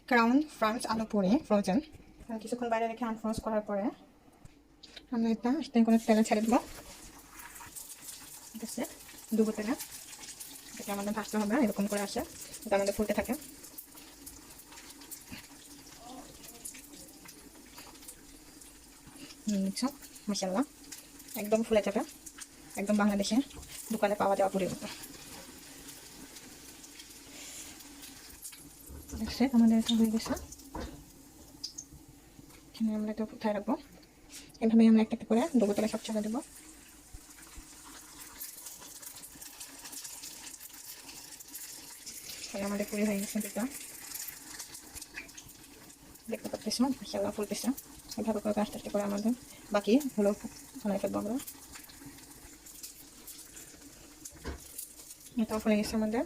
Crown France আলু Puri frozen কিছুক্ষণ বাইরে রেখে আনফ্রোজ করার পরে আমরা এটা স্টেন করে তেলে ছেড়ে দেবো। ঠিক আছে, ডুবো তেলে এটাকে আমাদের ভাজতে হবে, এরকম করে আসে এটা আমাদের ফুলতে থাকে। মাশাআল্লাহ একদম ফুলে যাবে, একদম বাংলাদেশে দোকানে পাওয়া যাওয়া পুরির মতো। আমাদের এটা হয়ে গেছে, এখানে আমরা এটা কোথায় রাখবো, এভাবে আমরা একটা করে ডুবো তেলে সব ছেড়ে দেবো। আমাদের পুরি হয়ে গেছে দুটো, দেখতে পাচ্ছি মাশাআল্লাহ ফুলতেছে। এভাবে করে আস্তে আস্তে করে আমাদের বাকি হলো বানাই ফেলবো আমরা। এটাও ফুলে গেছে আমাদের।